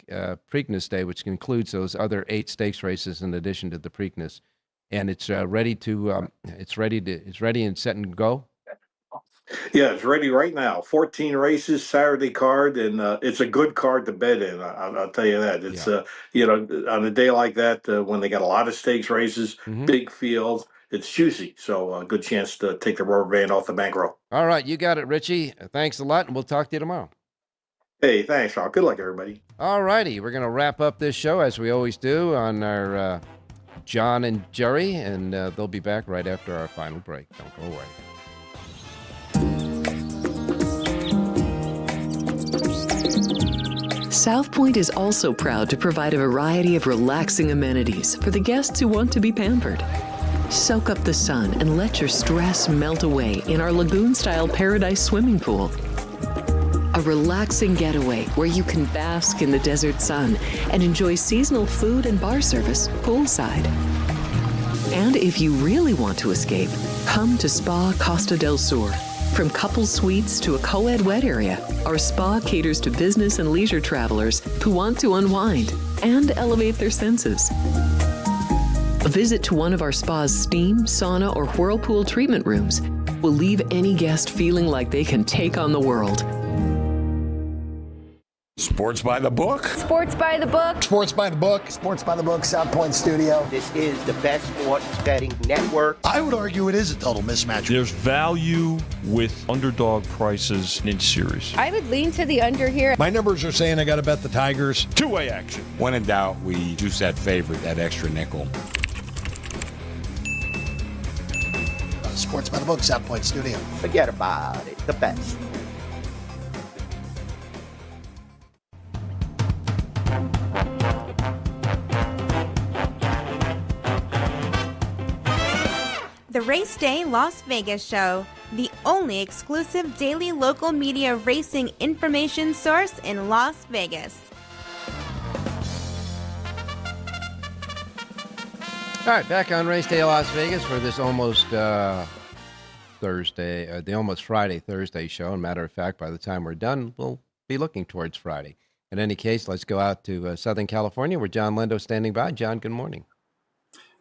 Preakness Day, which includes those other 8 stakes races in addition to the Preakness. And it's ready and set and go. Yeah, it's ready right now. 14 races, Saturday card, and it's a good card to bet in. I'll tell you that. It's on a day like that when they got a lot of stakes races, big fields. It's juicy, so a good chance to take the rubber band off the bankroll. All right, you got it, Richie. Thanks a lot, and we'll talk to you tomorrow. Hey, thanks, Rob. Good luck, everybody. All righty, we're going to wrap up this show, as we always do, on our John and Jerry, and they'll be back right after our final break. Don't go away. South Point is also proud to provide a variety of relaxing amenities for the guests who want to be pampered. Soak up the sun and let your stress melt away in our lagoon-style paradise swimming pool. A relaxing getaway where you can bask in the desert sun and enjoy seasonal food and bar service poolside. And if you really want to escape, come to Spa Costa del Sur. From couple suites to a co-ed wet area, our spa caters to business and leisure travelers who want to unwind and elevate their senses. A visit to one of our spa's steam, sauna, or whirlpool treatment rooms will leave any guest feeling like they can take on the world. Sports by the book. Sports by the book. Sports by the book. Sports by the book, South Point Studio. This is the best sports betting network. I would argue it is a total mismatch. There's value with underdog prices in series. I would lean to the under here. My numbers are saying I got to bet the Tigers. Two-way action. When in doubt, we juice that favorite, that extra nickel. Sports by the book, South Point Studio. Forget about it. The best. The Race Day Las Vegas Show, the only exclusive daily local media racing information source in Las Vegas. All right, back on Race Day Las Vegas for this almost Thursday, the almost Thursday show. And matter of fact, by the time we're done, we'll be looking towards Friday. In any case, let's go out to Southern California where John Lendo's standing by. John, good morning.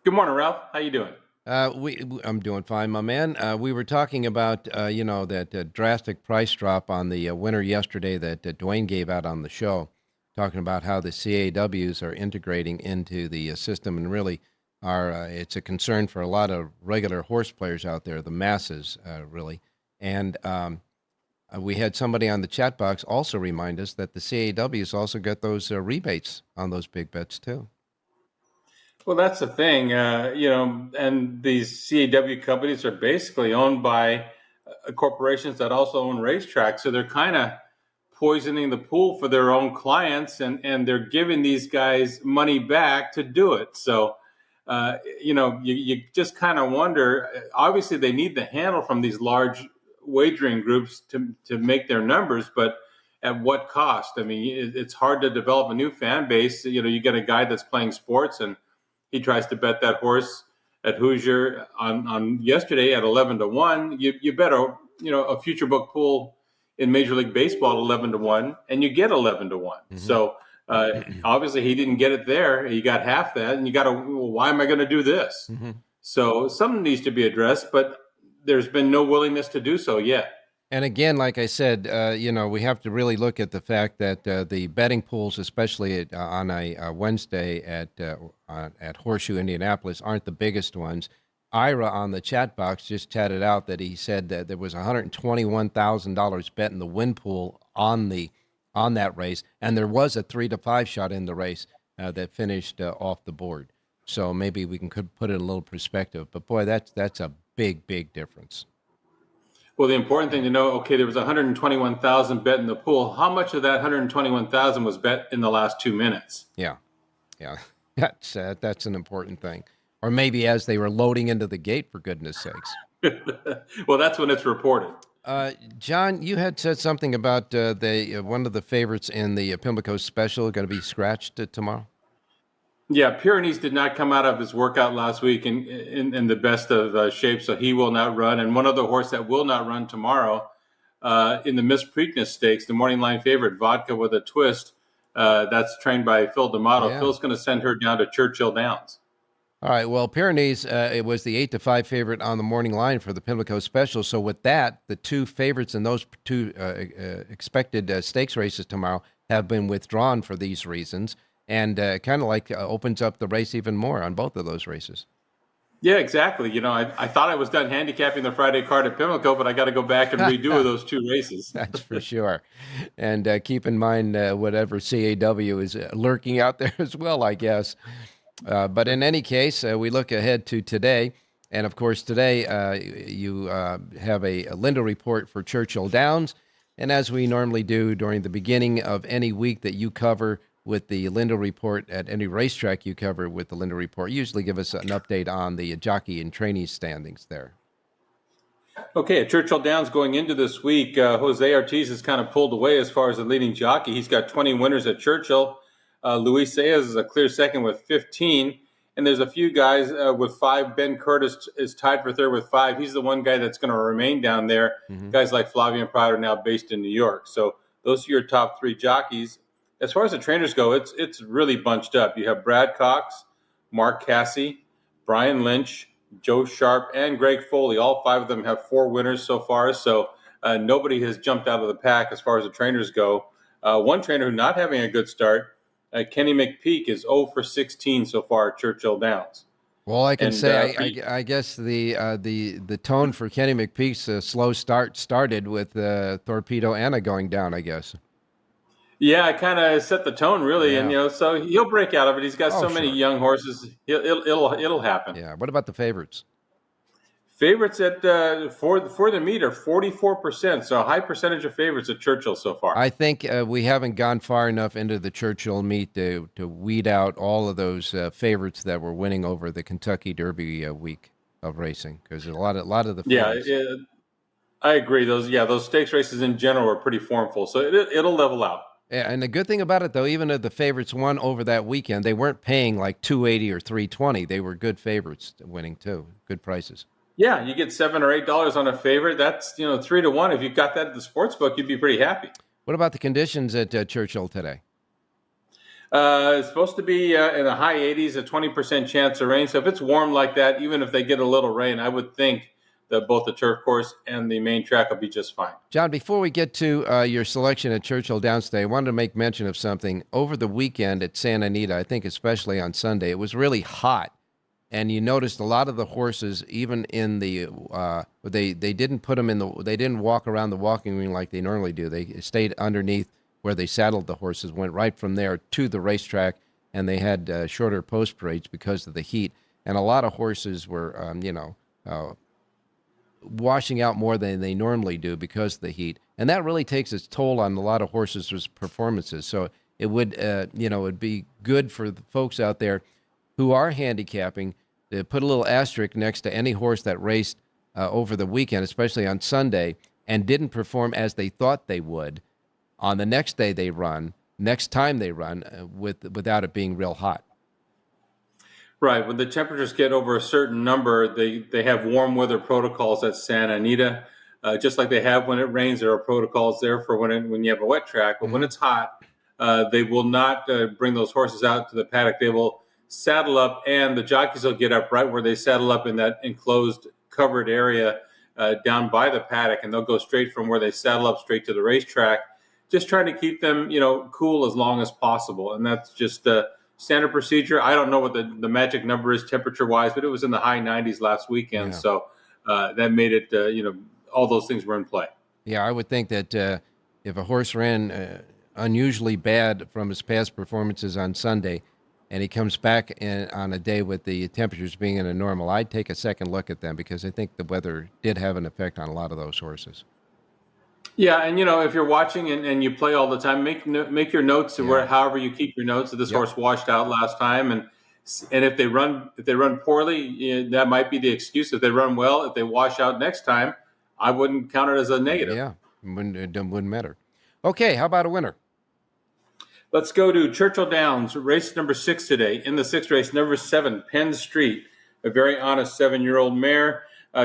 Good morning, Ralph. How you doing? I'm doing fine, my man. We were talking about, that drastic price drop on the winner yesterday that Dwayne gave out on the show, talking about how the CAWs are integrating into the system and really it's a concern for a lot of regular horse players out there, the masses, really. And we had somebody on the chat box also remind us that the CAWs also get those rebates on those big bets, too. Well, that's the thing, and these CAW companies are basically owned by corporations that also own racetracks. So they're kind of poisoning the pool for their own clients, and they're giving these guys money back to do it. So, you just kind of wonder, obviously they need the handle from these large wagering groups to make their numbers, but at what cost? I mean, it's hard to develop a new fan base. You get a guy that's playing sports and he tries to bet that horse at Hoosier on yesterday at 11-1. You bet a future book pool in Major League Baseball at 11-1, and you get 11-1. Mm-hmm. So obviously he didn't get it there. He got half that, and you got to. Well, why am I going to do this? Mm-hmm. So something needs to be addressed, but there's been no willingness to do so yet. And again, like I said, we have to really look at the fact that the betting pools, especially on a Wednesday at Horseshoe Indianapolis, aren't the biggest ones. Ira on the chat box just chatted out that he said that there was $121,000 bet in the win pool on that race, and there was a 3-5 shot in the race that finished off the board. So maybe we could put it in a little perspective. But boy, that's a big difference. Well, the important thing to know, okay, there was 121,000 bet in the pool. How much of that 121,000 was bet in the last 2 minutes? Yeah. That's an important thing. Or maybe as they were loading into the gate, for goodness sakes. Well, that's when it's reported. John, you had said something about one of the favorites in the Pimlico Special going to be scratched tomorrow. Yeah, Pyrenees did not come out of his workout last week in the best of shape, so he will not run. And one other horse that will not run tomorrow in the Miss Preakness Stakes, the morning line favorite, Vodka with a Twist, that's trained by Phil D'Amato. Yeah. Phil's going to send her down to Churchill Downs. All right, well, Pyrenees, it was the 8-5 favorite on the morning line for the Pimlico Special. So with that, the two favorites in those two expected stakes races tomorrow have been withdrawn for these reasons. And kind of opens up the race even more on both of those races. Yeah, exactly. I thought I was done handicapping the Friday card at Pimlico, but I got to go back and redo those two races. That's for sure. And keep in mind whatever CAW is lurking out there as well, I guess. But in any case, we look ahead to today. And, of course, today you have a Lindo report for Churchill Downs. And as we normally do during the beginning of any week that you cover with the Lindo Report at any racetrack you cover with the Lindo Report, usually give us an update on the jockey and trainee standings there. Okay, at Churchill Downs going into this week, Jose Ortiz has kind of pulled away as far as the leading jockey. He's got 20 winners at Churchill. Luis Saez is a clear second with 15. And there's a few guys with 5. Ben Curtis is tied for third with 5. He's the one guy that's going to remain down there. Mm-hmm. Guys like Flavio Prado are now based in New York. So those are your top 3 jockeys. As far as the trainers go, it's really bunched up. You have Brad Cox, Mark Casse, Brian Lynch, Joe Sharp, and Greg Foley. All 5 of them have 4 winners so far. So nobody has jumped out of the pack as far as the trainers go. One trainer who's not having a good start, Kenny McPeak, is 0 for 16 so far at Churchill Downs. Well, I can say I guess the tone for Kenny McPeak's slow start started with Torpedo Anna going down, I guess. Yeah, it kind of set the tone, really, yeah. And so he'll break out of it. He's got so many young horses; it'll happen. Yeah. What about the favorites? Favorites at for the meet are 44%, so a high percentage of favorites at Churchill so far. I think we haven't gone far enough into the Churchill meet to weed out all of those favorites that were winning over the Kentucky Derby week of racing, because a lot of the favorites. I agree. Those stakes races in general are pretty formful, so it'll level out. Yeah, and the good thing about it, though, even if the favorites won over that weekend, they weren't paying like $280 or $320. They were good favorites winning too, good prices. Yeah, you get $7 or $8 on a favorite. That's 3-1. If you got that at the sports book, you'd be pretty happy. What about the conditions at Churchill today? It's supposed to be in the high 80s, a 20% chance of rain. So if it's warm like that, even if they get a little rain, I would think that both the turf course and the main track will be just fine. John, before we get to your selection at Churchill Downs today, I wanted to make mention of something. Over the weekend at Santa Anita, I think especially on Sunday, it was really hot. And you noticed a lot of the horses, even in the, they didn't put them in they didn't walk around the walking ring like they normally do. They stayed underneath where they saddled the horses, went right from there to the racetrack, and they had shorter post parades because of the heat. And a lot of horses were, washing out more than they normally do because of the heat. And that really takes its toll on a lot of horses' performances. So it would, it'd be good for the folks out there who are handicapping to put a little asterisk next to any horse that raced over the weekend, especially on Sunday, and didn't perform as they thought they would on the next day they run, next time they run, without it being real hot. Right. When the temperatures get over a certain number, they have warm weather protocols at Santa Anita. Just like they have when it rains, there are protocols there for when you have a wet track. But when it's hot, they will not bring those horses out to the paddock. They will saddle up, and the jockeys will get up right where they saddle up in that enclosed covered area down by the paddock, and they'll go straight from where they saddle up straight to the racetrack, just trying to keep them, cool as long as possible. And that's just standard procedure. I don't know what the magic number is temperature-wise, but it was in the high 90s last weekend. Yeah. So that made it, all those things were in play. Yeah, I would think that if a horse ran unusually bad from his past performances on Sunday and he comes back on a day with the temperatures being in a normal, I'd take a second look at them because I think the weather did have an effect on a lot of those horses. Yeah, and if you're watching and you play all the time, make your notes to however you keep your notes. This horse washed out last time, and if they run poorly, that might be the excuse. If they run well, if they wash out next time, I wouldn't count it as a negative. Yeah, it wouldn't matter. Okay, how about a winner? Let's go to Churchill Downs, race number 6 today. In the 6th race, number 7, Penn Street, a very honest 7-year-old mare.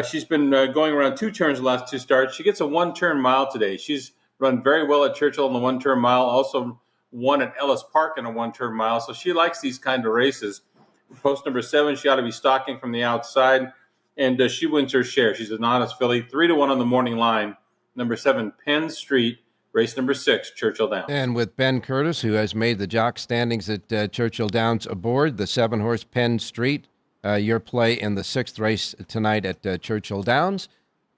She's been going around 2 turns the last 2 starts. She gets a 1-turn mile today. She's run very well at Churchill in the 1-turn mile, also won at Ellis Park in a 1-turn mile. So she likes these kind of races. Post number 7, she ought to be stalking from the outside, and she wins her share. She's an honest filly, 3-1 on the morning line. Number 7, Penn Street, race number 6, Churchill Downs. And with Ben Curtis, who has made the jock standings at Churchill Downs aboard, the 7-horse Penn Street, your play in the 6th race tonight at Churchill Downs.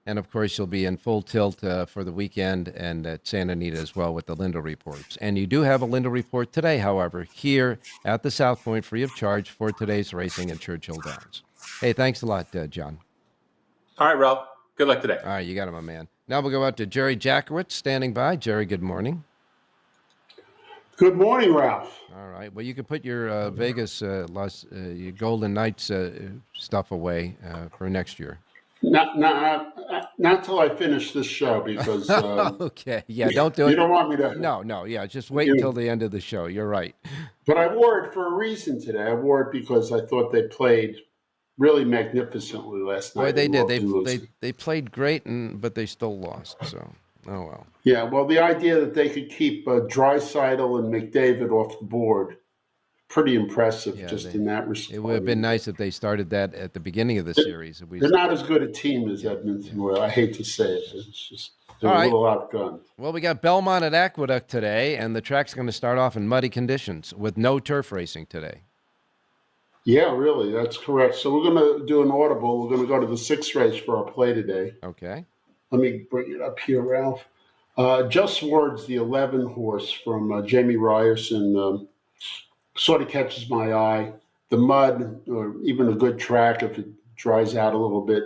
And, of course, you'll be in full tilt for the weekend and at Santa Anita as well with the Linda reports. And you do have a Linda report today, however, here at the South Point, free of charge for today's racing at Churchill Downs. Hey, thanks a lot, John. All right, Ralph. Good luck today. All right, you got it, my man. Now we'll go out to Jerry Jackowitz standing by. Jerry, good morning. Good morning, Ralph. All right. Well, you can put your Vegas, your Golden Knights stuff away for next year. Not till I finish this show because. Okay. Yeah. Don't do it. You don't want me to. No. Yeah. Just wait until the end of the show. You're right. But I wore it for a reason today. I wore it because I thought they played really magnificently last night. Boy, they did. They played great, but they still lost. So. Oh, well. Yeah, well, the idea that they could keep Draisaitl and McDavid off the board, pretty impressive in that respect. It would have been nice if they started that at the beginning of the series. They're not as good a team as Edmonton were. I hate to say it. It's just they're a little outgunned. Well, we got Belmont at Aqueduct today, and the track's going to start off in muddy conditions with no turf racing today. Yeah, really, that's correct. So we're going to do an audible. We're going to go to the 6th race for our play today. Okay. Let me bring it up here, Ralph. Just Words, the 11-horse from Jamie Ryerson, sort of catches my eye. The mud, or even a good track, if it dries out a little bit,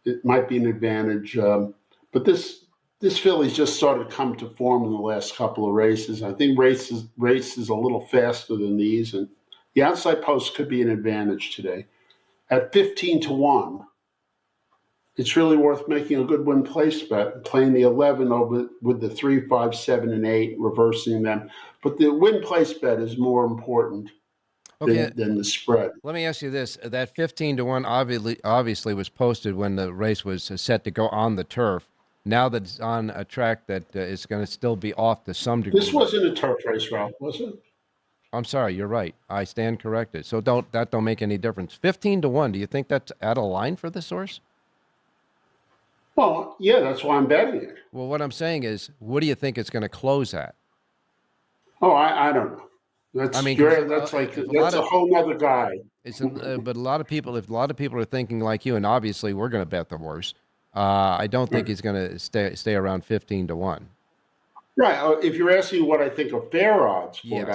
it might be an advantage. But this filly's just started to come to form in the last couple of races. I think race is a little faster than these, and the outside post could be an advantage today. At 15-1. it's really worth making a good win place bet, playing the 11 over with the 3, 5, 7, and 8, reversing them. But the win place bet is more important than the spread. Let me ask you this. That 15-1 obviously was posted when the race was set to go on the turf. Now that it's on a track that is going to still be off to some degree. This wasn't a turf race, Ralph, was it? I'm sorry, you're right. I stand corrected. So don't make any difference. 15-1, do you think that's out of line for this horse? Well, yeah, that's why I'm betting it. Well, what I'm saying is, what do you think it's going to close at? Oh, I don't know. That's a whole other guy. But a lot of people, if a lot of people are thinking like you, and obviously we're going to bet the horse, I don't think he's going to stay around 15-1. Right. If you're asking what I think of fair odds for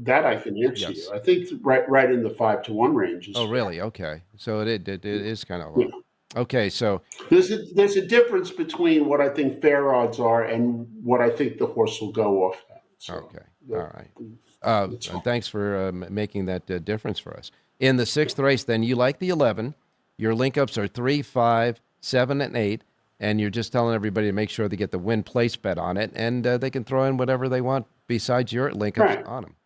that I can answer you. I think right in the 5-1 range. Oh, really? Okay. So it is kind of low. Yeah. Okay, so there's a difference between what I think fair odds are and what I think the horse will go off at. So, okay. All right. Thanks for making that difference for us. In the 6th race, then, you like the 11. Your link-ups are 3, 5, 7, and 8. And you're just telling everybody to make sure they get the win place bet on it, and they can throw in whatever they want besides your link-ups on them.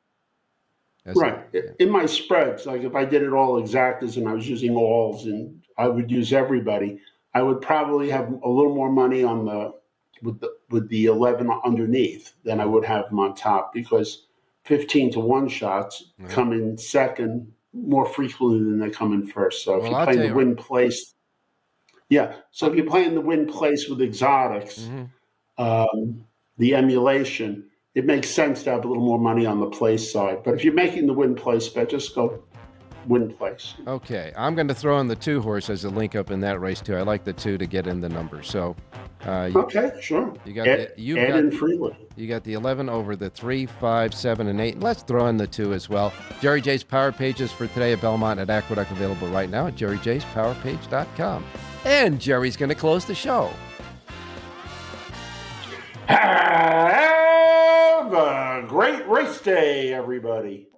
In my spreads, like if I did it all exactas and I was using alls and I would use everybody, I would probably have a little more money on with the 11 underneath than I would have them on top, because 15-1 shots come in second more frequently than they come in first. So if you're playing the win place. Yeah, so if you're playing the win place with exotics, the emulation, it makes sense to have a little more money on the place side. But if you're making the win place bet, just go win place. Okay, I'm going to throw in the 2 horse as a link up in that race too. I like the 2 to get in the numbers. So, okay, sure. You got in freely. You got the 11 over the 3, 5, 7, and 8. And let's throw in the 2 as well. Jerry J's Power Pages for today at Belmont at Aqueduct, available right now at jerryjspowerpage.com. And Jerry's going to close the show. Have a great race day, everybody.